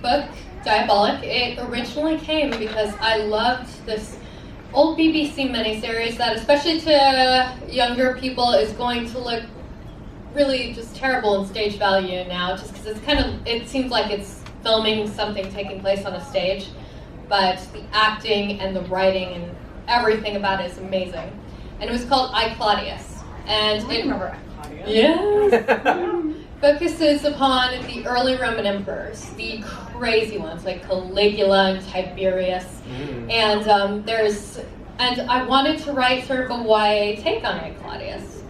book, Diabolic, it originally came because I loved this old BBC miniseries that, especially to younger people, is going to look really just terrible in stage value now, just because it seems like it's filming something taking place on a stage, but the acting and the writing and everything about it is amazing. And it was called I, Claudius. And I remember I, Claudius. Yes. Focuses upon the early Roman emperors, the crazy ones like Caligula and Tiberius. And I wanted to write sort of a YA take on I, Claudius.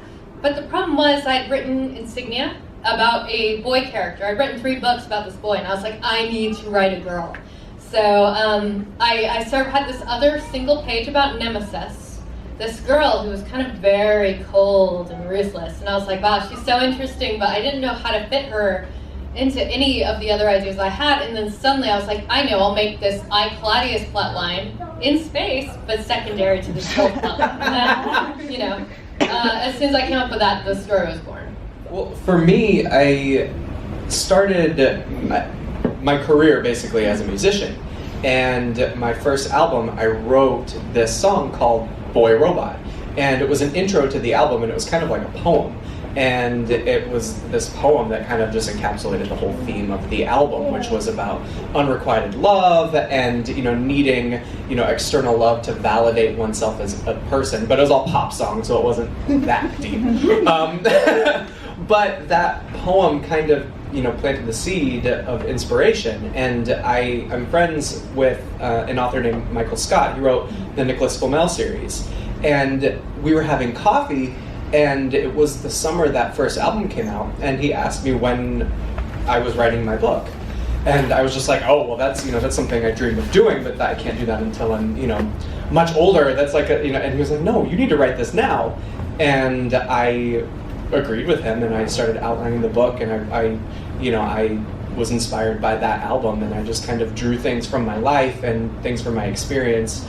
But the problem was I'd written Insignia about a boy character. I'd written 3 books about this boy, and I was like, I need to write a girl. So I sort of had this other single page about Nemesis, this girl who was kind of very cold and ruthless. And I was like, wow, she's so interesting, but I didn't know how to fit her into any of the other ideas I had. And then suddenly I was like, I know, I'll make this I, Claudius plotline in space, but secondary to this whole plotline. And then, as soon as I came up with that, the story was born. Well, for me, I started my career basically as a musician. And my first album, I wrote this song called Boy Robot. And it was an intro to the album, and it was kind of like a poem. And it was this poem that kind of just encapsulated the whole theme of the album, which was about unrequited love and, needing, external love to validate oneself as a person. But it was all pop songs, so it wasn't that deep. But that poem kind of, planted the seed of inspiration. And I'm friends with an author named Michael Scott. He wrote the Nicholas Flamel series. And we were having coffee, and it was the summer that first album came out, and he asked me when I was writing my book. And I was just like, oh, well, that's something I dream of doing, but I can't do that until I'm, much older. That's like and he was like, no, you need to write this now. And I agreed with him, and I started outlining the book, and I was inspired by that album, and I just kind of drew things from my life and things from my experience.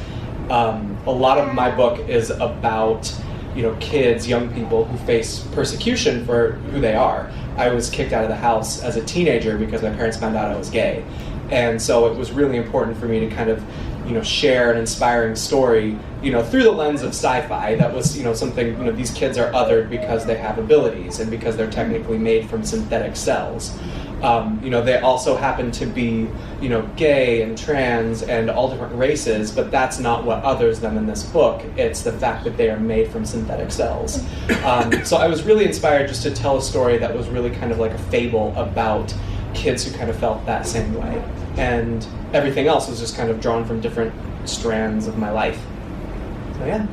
A lot of my book is about kids, young people who face persecution for who they are. I was kicked out of the house as a teenager because my parents found out I was gay. And so it was really important for me to kind of, share an inspiring story, through the lens of sci-fi. That was, something, these kids are othered because they have abilities and because they're technically made from synthetic cells. They also happen to be, gay and trans and all different races, but that's not what others them in this book. It's the fact that they are made from synthetic cells. So I was really inspired just to tell a story that was really kind of like a fable about kids who kind of felt that same way. And everything else was just kind of drawn from different strands of my life. So yeah.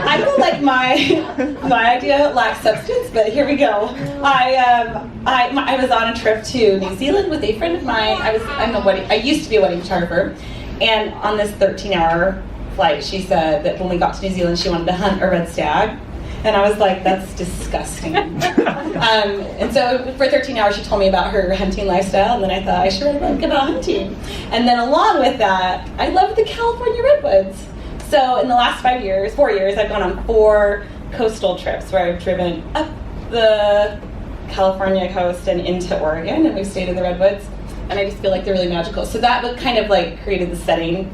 I feel like my idea lacks substance, but here we go. I was on a trip to New Zealand with a friend of mine. I used to be a wedding photographer, and on this 13-hour flight, she said that when we got to New Zealand, she wanted to hunt a red stag. And I was like, that's disgusting. And so for 13 hours, she told me about her hunting lifestyle, and then I thought I should write a book about hunting. And then along with that, I love the California redwoods. So in the last 4 years, I've gone on 4 coastal trips where I've driven up the California coast and into Oregon, and we've stayed in the redwoods. And I just feel like they're really magical. So that book kind of like created the setting.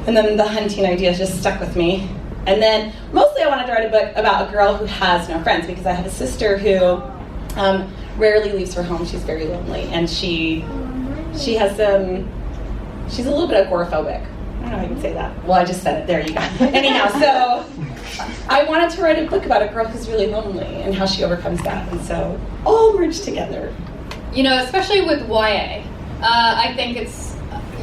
And then the hunting idea just stuck with me. And then mostly I wanted to write a book about a girl who has no friends, because I have a sister who rarely leaves her home. She's very lonely, and she's a little bit agoraphobic. I don't know how I can say that. Well, I just said it. There you go. Anyhow, so I wanted to write a book about a girl who's really lonely and how she overcomes that. And so all merged together. Especially with YA, I think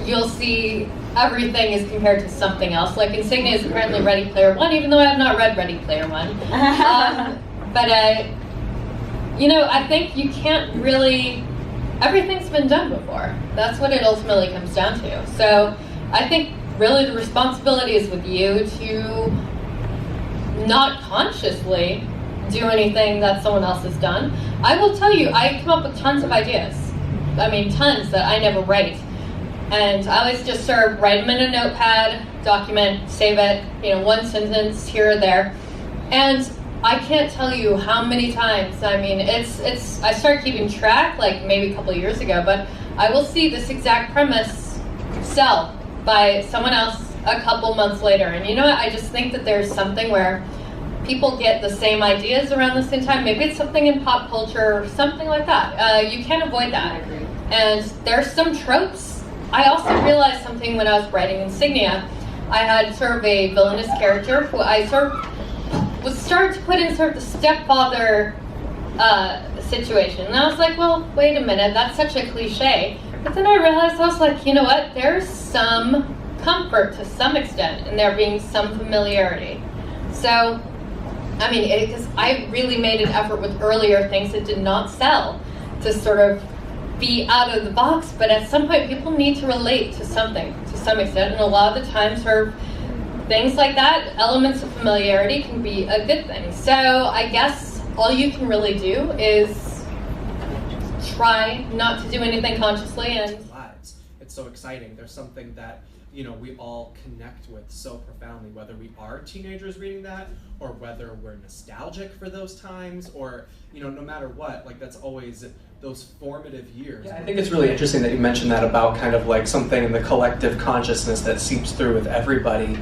you'll see everything is compared to something else. Like Insignia is apparently Ready Player One, even though I have not read Ready Player One. But I think you can't really, everything's been done before. That's what it ultimately comes down to. So I think really the responsibility is with you to not consciously do anything that someone else has done. I will tell you, I come up with tons of ideas. Tons that I never write. And I always just sort of write them in a notepad, document, save it, one sentence here or there. And I can't tell you how many times. I mean, it's. I started keeping track like maybe a couple of years ago, but I will see this exact premise sell by someone else a couple months later. And you know what? I just think that there's something where people get the same ideas around the same time. Maybe it's something in pop culture or something like that. You can't avoid that. And there's some tropes. I also realized something when I was writing Insignia. I had sort of a villainous character who I sort of was starting to put in sort of the stepfather situation. And I was like, well, wait a minute, that's such a cliche. But then I realized, I was like, you know what, there's some comfort to some extent in there being some familiarity. So, I mean, because I really made an effort with earlier things that did not sell to sort of be out of the box, but at some point people need to relate to something to some extent, and a lot of the times sort of things like that, elements of familiarity can be a good thing. So I guess all you can really do is try not to do anything consciously and lives. It's so exciting. There's something that, you know, we all connect with so profoundly, whether we are teenagers reading that or whether we're nostalgic for those times, or, you know, no matter what, like that's always those formative years. Yeah, I think it's really interesting that you mentioned that about kind of like something in the collective consciousness that seeps through with everybody.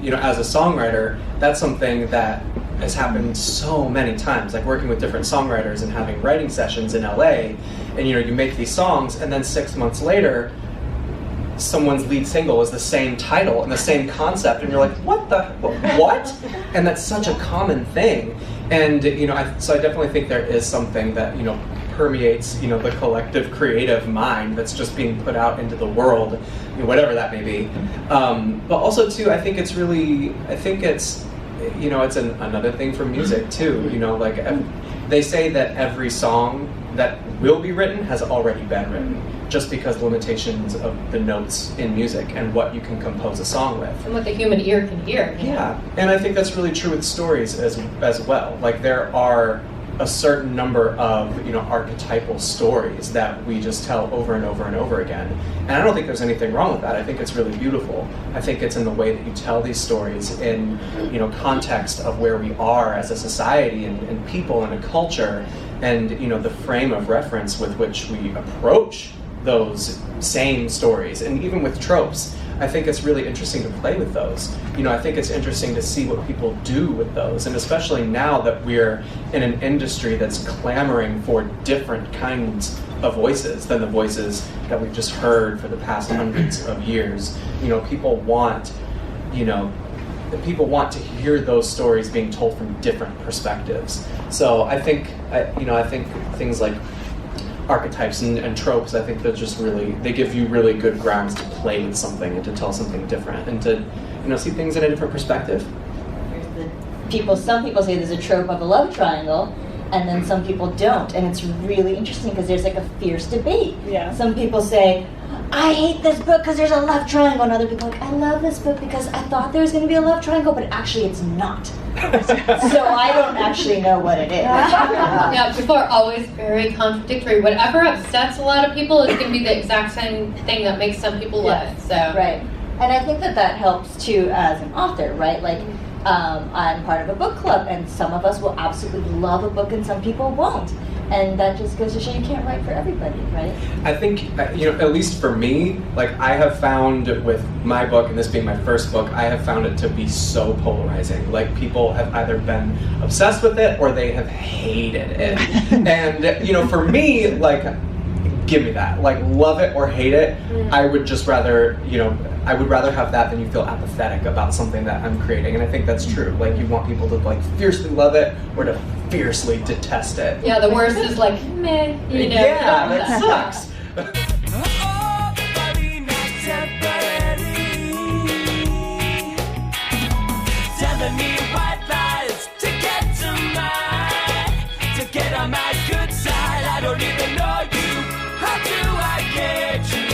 You know, as a songwriter, that's something that has happened so many times, like working with different songwriters and having writing sessions in LA, and you know, you make these songs and then 6 months later, someone's lead single is the same title and the same concept, and you're like, what? And that's such a common thing. And you know, so I definitely think there is something that, you know, permeates, you know, the collective creative mind that's just being put out into the world, you know, whatever that may be. But also too, I think it's, you know, it's another thing for music too. You know, like they say that every song that will be written has already been written, just because limitations of the notes in music and what you can compose a song with. And what the human ear can hear. Yeah, and I think that's really true with stories as well. Like there are a certain number of, you know, archetypal stories that we just tell over and over and over again. And I don't think there's anything wrong with that. I think it's really beautiful. I think it's in the way that you tell these stories in, you know, context of where we are as a society and people and a culture, and, you know, the frame of reference with which we approach those same stories. And even with tropes, I think it's really interesting to play with those. You know, I think it's interesting to see what people do with those, and especially now that we're in an industry that's clamoring for different kinds of voices than the voices that we've just heard for the past hundreds of years. You know, people want to hear those stories being told from different perspectives. So I think things like archetypes and tropes, I think they're just really, they give you really good grounds to play with something and to tell something different and to, you know, see things in a different perspective. Some people say there's a trope of a love triangle, and then some people don't, and it's really interesting because there's like a fierce debate. Yeah. Some people say, I hate this book because there's a love triangle, and other people are like, I love this book because I thought there was going to be a love triangle, but actually it's not. So I don't actually know what it is. Yeah, people are always very contradictory. Whatever upsets a lot of people is going to be the exact same thing that makes some people love it. So. Right. And I think that helps too as an author, right? Like, I'm part of a book club, and some of us will absolutely love a book and some people won't. And that just goes to show you can't write for everybody, right? I think, you know, at least for me, like I have found with my book, and this being my first book, I have found it to be so polarizing. Like people have either been obsessed with it or they have hated it. And, you know, for me, like, give me that. Like, love it or hate it. I would just rather, you know, I would rather have that than you feel apathetic about something that I'm creating. And I think that's true. Like, you want people to, like, fiercely love it or to fiercely detest it. Yeah, the worst is like, meh, you know. Yeah, that sucks. Telling me white lies to get on my good side. I don't even know you. How do I get you?